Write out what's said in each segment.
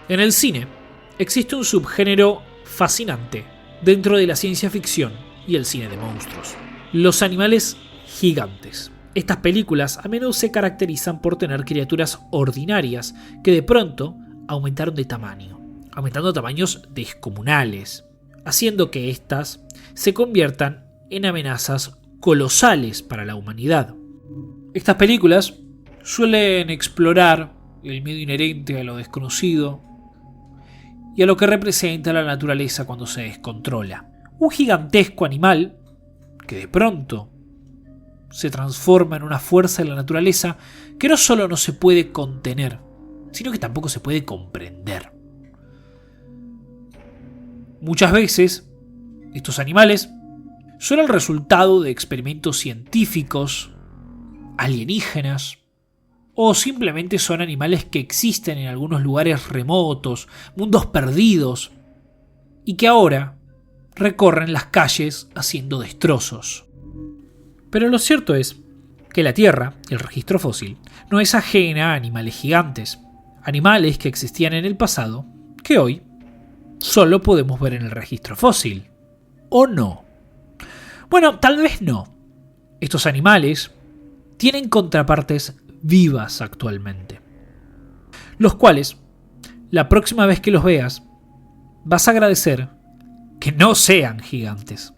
En el cine existe un subgénero fascinante dentro de la ciencia ficción y el cine de monstruos: los animales gigantes. Estas películas a menudo se caracterizan por tener criaturas ordinarias que de pronto aumentaron de tamaño, aumentando a tamaños descomunales, haciendo que éstas se conviertan en amenazas colosales para la humanidad. Estas películas suelen explorar el miedo inherente a lo desconocido y a lo que representa la naturaleza cuando se descontrola. Un gigantesco animal que de pronto se transforma en una fuerza de la naturaleza que no solo no se puede contener, sino que tampoco se puede comprender. Muchas veces, estos animales son el resultado de experimentos científicos, alienígenas, o simplemente son animales que existen en algunos lugares remotos, mundos perdidos, y que ahora recorren las calles haciendo destrozos. Pero lo cierto es que la Tierra, el registro fósil, no es ajena a animales gigantes, animales que existían en el pasado, que hoy solo podemos ver en el registro fósil. ¿O no? Bueno, tal vez no. Estos animales tienen contrapartes vivas actualmente, los cuales, la próxima vez que los veas, vas a agradecer que no sean gigantes.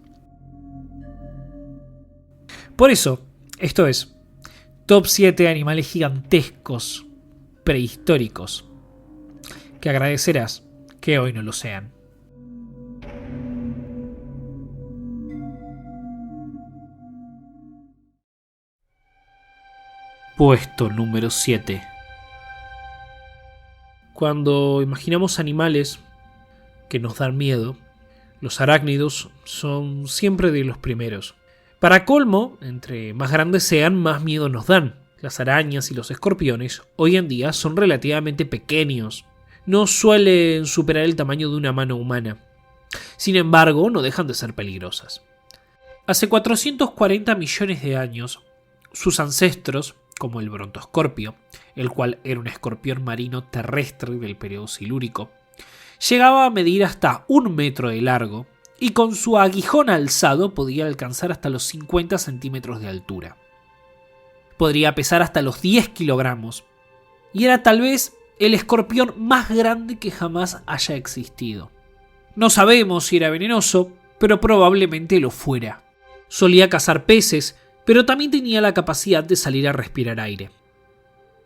Por eso, esto es Top 7 animales gigantescos prehistóricos que agradecerás que hoy no lo sean. Puesto número 7. Cuando imaginamos animales que nos dan miedo, los arácnidos son siempre de los primeros. Para colmo, entre más grandes sean, más miedo nos dan. Las arañas y los escorpiones hoy en día son relativamente pequeños. No suelen superar el tamaño de una mano humana. Sin embargo, no dejan de ser peligrosas. Hace 440 millones de años, sus ancestros, como el brontoscorpio, el cual era un escorpión marino terrestre del periodo silúrico, llegaba a medir hasta 1 metro de largo y con su aguijón alzado podía alcanzar hasta los 50 centímetros de altura. Podría pesar hasta los 10 kilogramos y era tal vez el escorpión más grande que jamás haya existido. No sabemos si era venenoso, pero probablemente lo fuera. Solía cazar peces, pero también tenía la capacidad de salir a respirar aire.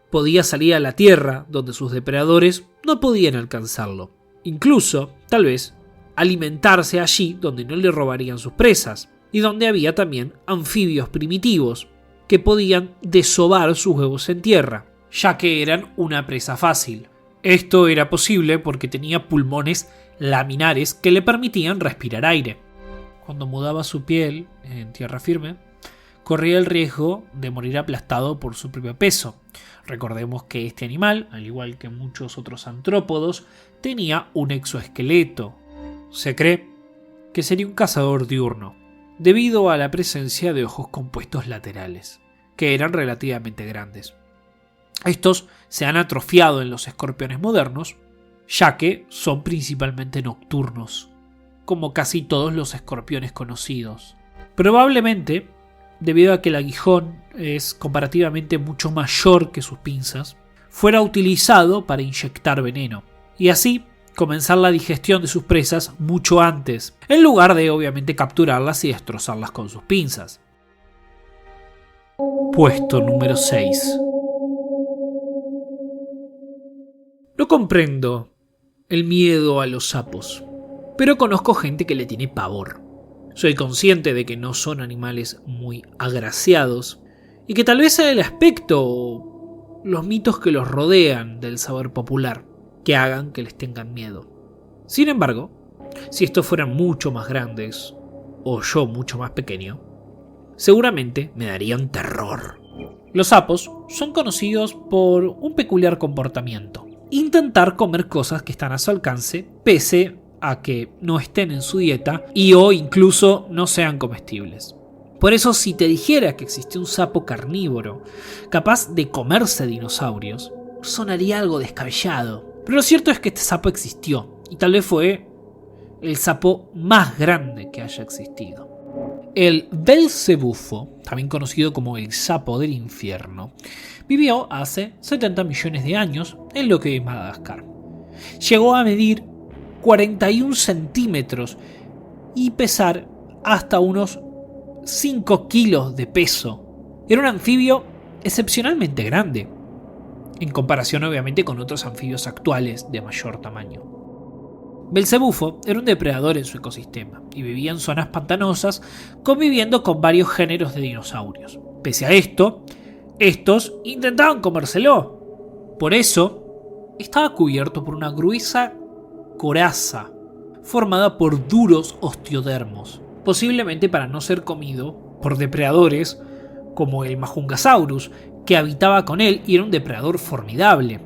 Podía salir a la tierra, donde sus depredadores no podían alcanzarlo. Incluso, tal vez, alimentarse allí donde no le robarían sus presas, y donde había también anfibios primitivos que podían desovar sus huevos en tierra, ya que eran una presa fácil. Esto era posible porque tenía pulmones laminares que le permitían respirar aire. Cuando mudaba su piel en tierra firme, corría el riesgo de morir aplastado por su propio peso. Recordemos que este animal, al igual que muchos otros antrópodos, tenía un exoesqueleto. Se cree que sería un cazador diurno, debido a la presencia de ojos compuestos laterales, que eran relativamente grandes. Estos se han atrofiado en los escorpiones modernos, ya que son principalmente nocturnos, como casi todos los escorpiones conocidos. Probablemente, debido a que el aguijón es comparativamente mucho mayor que sus pinzas, fuera utilizado para inyectar veneno, y así comenzar la digestión de sus presas mucho antes, en lugar de obviamente capturarlas y destrozarlas con sus pinzas. Puesto número 6. No comprendo el miedo a los sapos, pero conozco gente que le tiene pavor. Soy consciente de que no son animales muy agraciados y que tal vez sea el aspecto o los mitos que los rodean del saber popular que hagan que les tengan miedo. Sin embargo, si estos fueran mucho más grandes o yo mucho más pequeño, seguramente me darían terror. Los sapos son conocidos por un peculiar comportamiento: intentar comer cosas que están a su alcance pese a que no estén en su dieta y o incluso no sean comestibles. Por eso, si te dijera que existe un sapo carnívoro capaz de comerse dinosaurios, sonaría algo descabellado. Pero lo cierto es que este sapo existió, y tal vez fue el sapo más grande que haya existido. El Belcebufo, también conocido como el sapo del infierno, vivió hace 70 millones de años en lo que es Madagascar. Llegó a medir 41 centímetros y pesar hasta unos 5 kilos de peso. Era un anfibio excepcionalmente grande, en comparación obviamente con otros anfibios actuales de mayor tamaño. Belcebufo era un depredador en su ecosistema y vivía en zonas pantanosas, conviviendo con varios géneros de dinosaurios. Pese a esto, estos intentaban comérselo. Por eso, estaba cubierto por una gruesa coraza formada por duros osteodermos, posiblemente para no ser comido por depredadores como el Majungasaurus, que habitaba con él y era un depredador formidable.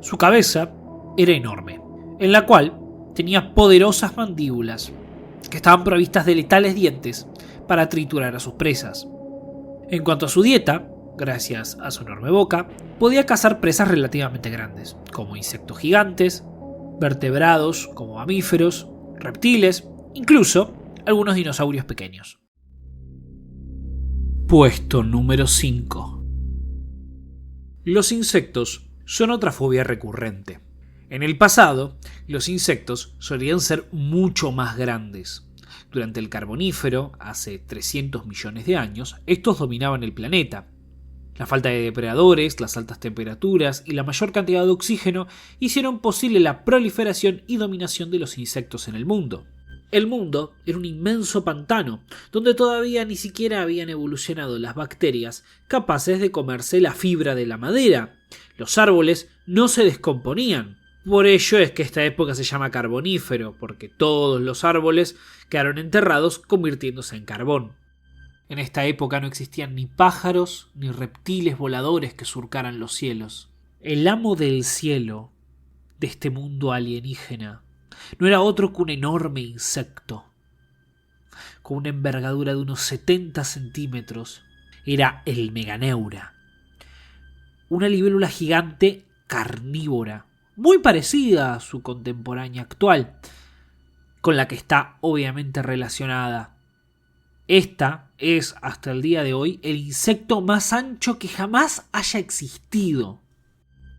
Su cabeza era enorme, en la cual tenía poderosas mandíbulas que estaban provistas de letales dientes para triturar a sus presas. En cuanto a su dieta, gracias a su enorme boca, podía cazar presas relativamente grandes, como insectos gigantes, vertebrados como mamíferos, reptiles, incluso algunos dinosaurios pequeños. Puesto número 5. Los insectos son otra fobia recurrente. En el pasado, los insectos solían ser mucho más grandes. Durante el Carbonífero, hace 300 millones de años, estos dominaban el planeta. La falta de depredadores, las altas temperaturas y la mayor cantidad de oxígeno hicieron posible la proliferación y dominación de los insectos en el mundo. El mundo era un inmenso pantano, donde todavía ni siquiera habían evolucionado las bacterias capaces de comerse la fibra de la madera. Los árboles no se descomponían. Por ello es que esta época se llama Carbonífero, porque todos los árboles quedaron enterrados convirtiéndose en carbón. En esta época no existían ni pájaros ni reptiles voladores que surcaran los cielos. El amo del cielo de este mundo alienígena no era otro que un enorme insecto, con una envergadura de unos 70 centímetros. Era el Meganeura, una libélula gigante carnívora, muy parecida a su contemporánea actual, con la que está obviamente relacionada. Esta es, hasta el día de hoy, el insecto más ancho que jamás haya existido.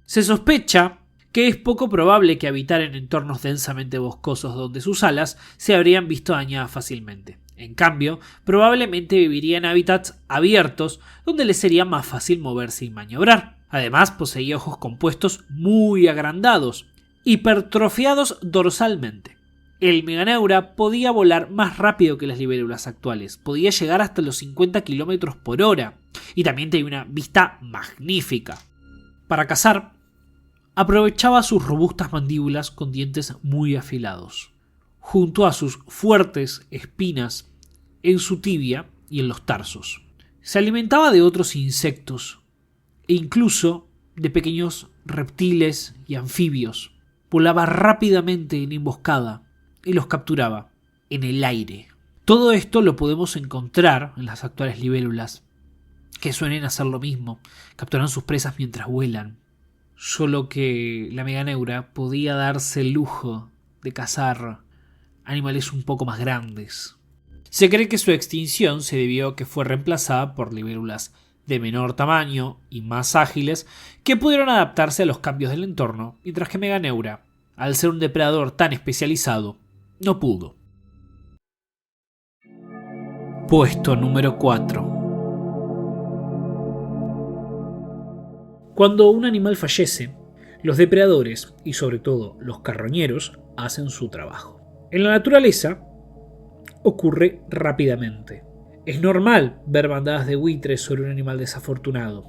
Se sospecha que es poco probable que habitara en entornos densamente boscosos donde sus alas se habrían visto dañadas fácilmente. En cambio, probablemente viviría en hábitats abiertos donde le sería más fácil moverse y maniobrar. Además, poseía ojos compuestos muy agrandados, hipertrofiados dorsalmente. El Meganeura podía volar más rápido que las libélulas actuales, podía llegar hasta los 50 km por hora y también tenía una vista magnífica. Para cazar, aprovechaba sus robustas mandíbulas con dientes muy afilados, junto a sus fuertes espinas en su tibia y en los tarsos. Se alimentaba de otros insectos e incluso de pequeños reptiles y anfibios. Volaba rápidamente en emboscada y los capturaba en el aire. Todo esto lo podemos encontrar en las actuales libélulas, que suelen hacer lo mismo, capturan sus presas mientras vuelan. Solo que la Meganeura podía darse el lujo de cazar animales un poco más grandes. Se cree que su extinción se debió a que fue reemplazada por libélulas de menor tamaño y más ágiles que pudieron adaptarse a los cambios del entorno, mientras que Meganeura, al ser un depredador tan especializado, no pudo. Puesto número 4. Cuando un animal fallece, los depredadores, y sobre todo los carroñeros, hacen su trabajo. En la naturaleza ocurre rápidamente. Es normal ver bandadas de buitres sobre un animal desafortunado.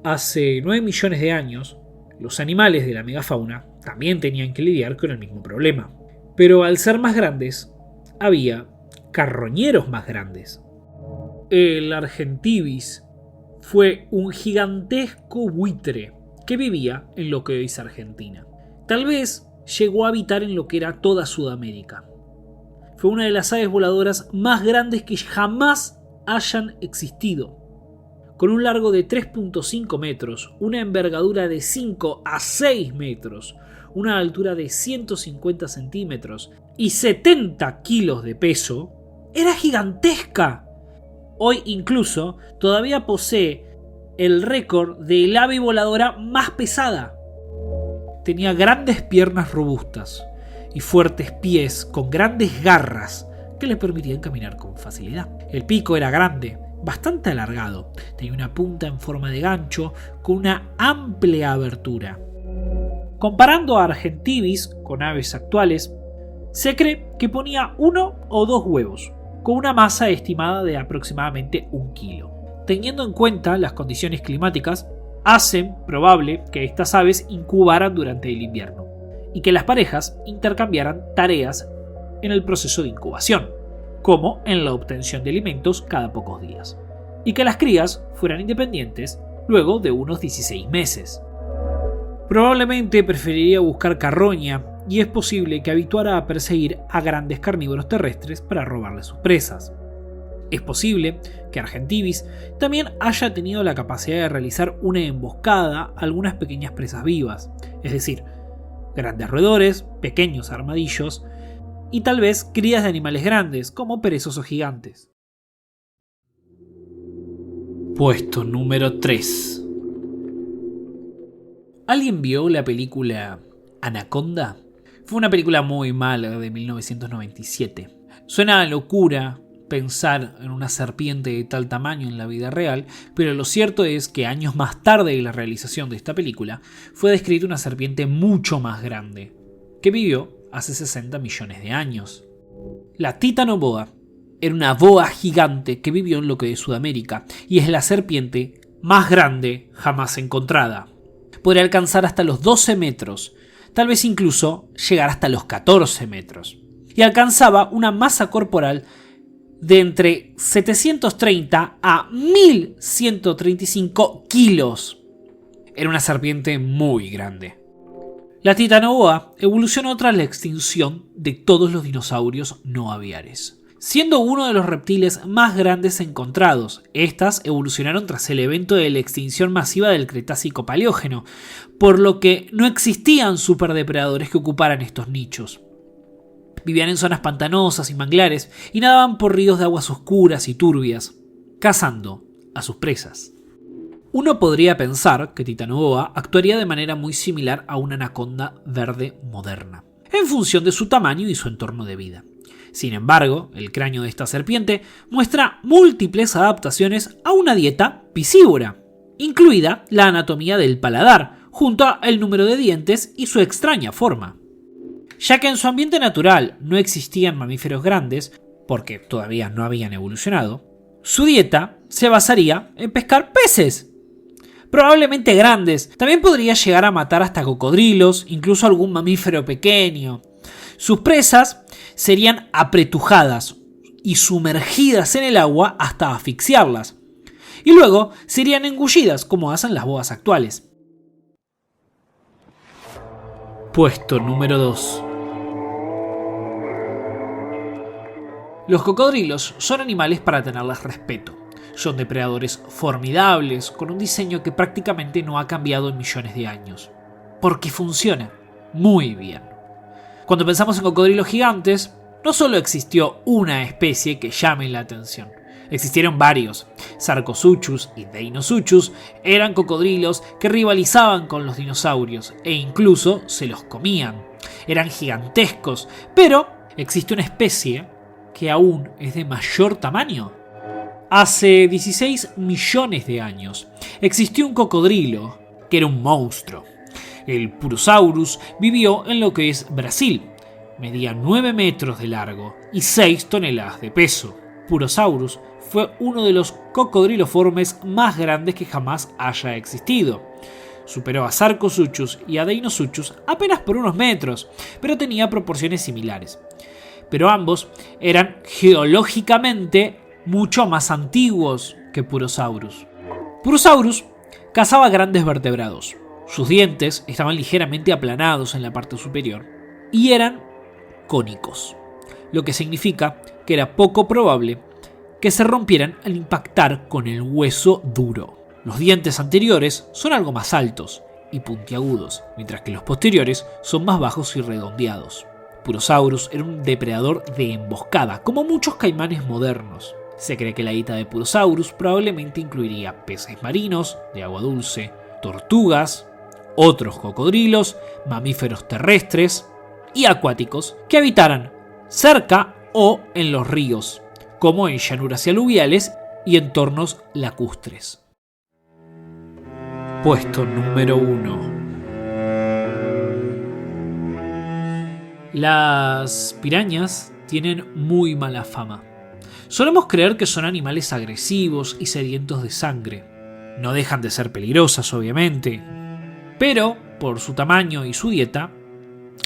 Hace 9 millones de años, los animales de la megafauna también tenían que lidiar con el mismo problema. Pero al ser más grandes, había carroñeros más grandes. El Argentibis fue un gigantesco buitre que vivía en lo que hoy es Argentina. Tal vez llegó a habitar en lo que era toda Sudamérica. Fue una de las aves voladoras más grandes que jamás hayan existido. con un largo de 3.5 metros, una envergadura de 5 a 6 metros, una altura de 150 centímetros y 70 kilos de peso, era gigantesca. Hoy incluso todavía posee el récord del ave voladora más pesada. Tenía grandes piernas robustas y fuertes pies con grandes garras que le permitían caminar con facilidad. El pico era grande, bastante alargado, tenía una punta en forma de gancho con una amplia abertura. Comparando a Argentibis con aves actuales, se cree que ponía 1 o 2 huevos, con una masa estimada de aproximadamente 1 kilo. Teniendo en cuenta las condiciones climáticas, hacen probable que estas aves incubaran durante el invierno y que las parejas intercambiaran tareas en el proceso de incubación, como en la obtención de alimentos cada pocos días, y que las crías fueran independientes luego de unos 16 meses. Probablemente preferiría buscar carroña y es posible que habituara a perseguir a grandes carnívoros terrestres para robarle sus presas. Es posible que Argentibis también haya tenido la capacidad de realizar una emboscada a algunas pequeñas presas vivas, es decir, grandes roedores, pequeños armadillos y tal vez crías de animales grandes como perezosos gigantes. Puesto número 3. ¿Alguien vio la película Anaconda? Fue una película muy mala de 1997. Suena a locura pensar en una serpiente de tal tamaño en la vida real, pero lo cierto es que años más tarde de la realización de esta película fue descrita una serpiente mucho más grande, que vivió hace 60 millones de años. La titanoboa era una boa gigante que vivió en lo que es Sudamérica y es la serpiente más grande jamás encontrada. Podría alcanzar hasta los 12 metros, tal vez incluso llegar hasta los 14 metros, y alcanzaba una masa corporal de entre 730 a 1135 kilos. Era una serpiente muy grande. La titanoboa evolucionó tras la extinción de todos los dinosaurios no aviares, siendo uno de los reptiles más grandes encontrados. Estas evolucionaron tras el evento de la extinción masiva del Cretácico-Paleógeno, por lo que no existían superdepredadores que ocuparan estos nichos. Vivían en zonas pantanosas y manglares y nadaban por ríos de aguas oscuras y turbias, cazando a sus presas. Uno podría pensar que Titanoboa actuaría de manera muy similar a una anaconda verde moderna, en función de su tamaño y su entorno de vida. Sin embargo, el cráneo de esta serpiente muestra múltiples adaptaciones a una dieta piscívora, incluida la anatomía del paladar, junto al número de dientes y su extraña forma. Ya que en su ambiente natural no existían mamíferos grandes, porque todavía no habían evolucionado, su dieta se basaría en pescar peces, probablemente grandes. También podría llegar a matar hasta cocodrilos, incluso algún mamífero pequeño. Sus presas serían apretujadas y sumergidas en el agua hasta asfixiarlas, y luego serían engullidas como hacen las boas actuales. Puesto número 2. Los cocodrilos son animales para tenerles respeto. Son depredadores formidables, con un diseño que prácticamente no ha cambiado en millones de años, porque funciona muy bien. Cuando pensamos en cocodrilos gigantes, no solo existió una especie que llame la atención. Existieron varios. Sarcosuchus y Deinosuchus eran cocodrilos que rivalizaban con los dinosaurios e incluso se los comían. Eran gigantescos, pero existe una especie que aún es de mayor tamaño. Hace 16 millones de años existió un cocodrilo que era un monstruo. El Purosaurus vivió en lo que es Brasil. Medía 9 metros de largo y 6 toneladas de peso. Purosaurus fue uno de los cocodriloformes más grandes que jamás haya existido. Superó a Sarcosuchus y a Deinosuchus apenas por unos metros, pero tenía proporciones similares. Pero ambos eran geológicamente mucho más antiguos que Purosaurus. Purosaurus cazaba grandes vertebrados. Sus dientes estaban ligeramente aplanados en la parte superior y eran cónicos, lo que significa que era poco probable que se rompieran al impactar con el hueso duro. Los dientes anteriores son algo más altos y puntiagudos, mientras que los posteriores son más bajos y redondeados. Purosaurus era un depredador de emboscada, como muchos caimanes modernos. Se cree que la dieta de Purosaurus probablemente incluiría peces marinos, de agua dulce, tortugas, otros cocodrilos, mamíferos terrestres y acuáticos que habitaran cerca o en los ríos, como en llanuras y aluviales y entornos lacustres. Puesto número 1. Las pirañas tienen muy mala fama. Solemos creer que son animales agresivos y sedientos de sangre. No dejan de ser peligrosas, obviamente, pero por su tamaño y su dieta,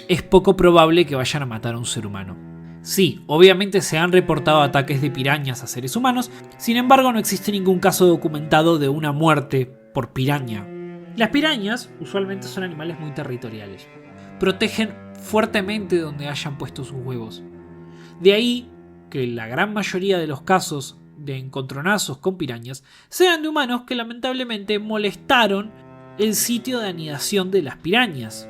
es poco probable que vayan a matar a un ser humano. Sí, obviamente se han reportado ataques de pirañas a seres humanos, sin embargo no existe ningún caso documentado de una muerte por piraña. Las pirañas usualmente son animales muy territoriales. Protegen fuertemente donde hayan puesto sus huevos. De ahí que la gran mayoría de los casos de encontronazos con pirañas sean de humanos que lamentablemente molestaron el sitio de anidación de las pirañas.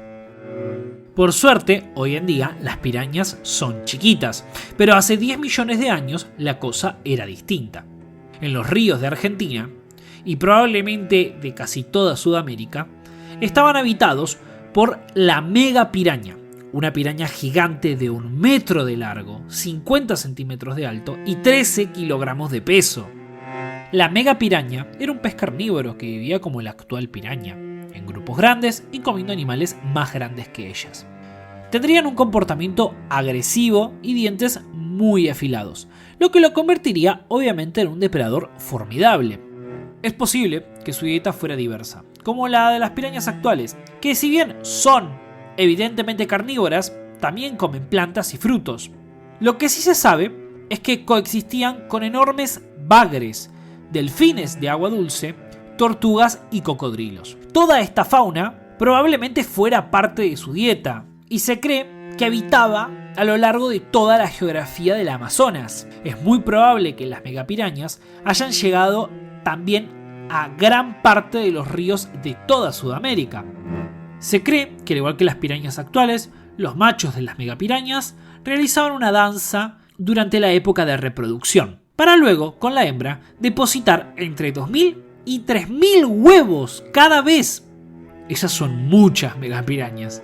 Por suerte, hoy en día las pirañas son chiquitas, pero hace 10 millones de años la cosa era distinta. En los ríos de Argentina, y probablemente de casi toda Sudamérica, estaban habitados por la megapiraña, una piraña gigante de 1 metro de largo, 50 centímetros de alto y 13 kilogramos de peso. La megapiraña era un pez carnívoro que vivía como la actual piraña, en grupos grandes y comiendo animales más grandes que ellas. Tendrían un comportamiento agresivo y dientes muy afilados, lo que lo convertiría obviamente en un depredador formidable. Es posible que su dieta fuera diversa, como la de las pirañas actuales, que si bien son evidentemente carnívoras, también comen plantas y frutos. Lo que sí se sabe es que coexistían con enormes bagres, delfines de agua dulce, tortugas y cocodrilos. Toda esta fauna probablemente fuera parte de su dieta, y se cree que habitaba a lo largo de toda la geografía del Amazonas. Es muy probable que las megapirañas hayan llegado también a gran parte de los ríos de toda Sudamérica. Se cree que, al igual que las pirañas actuales, los machos de las megapirañas realizaban una danza durante la época de reproducción, para luego, con la hembra, depositar entre 2.000 y 3.000 huevos cada vez. Esas son muchas megapirañas.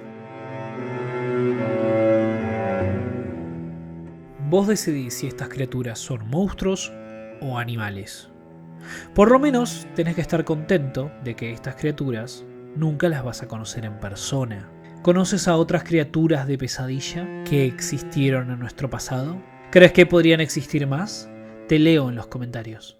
Vos decidís si estas criaturas son monstruos o animales. Por lo menos tenés que estar contento de que estas criaturas nunca las vas a conocer en persona. ¿Conoces a otras criaturas de pesadilla que existieron en nuestro pasado? ¿Crees que podrían existir más? Te leo en los comentarios.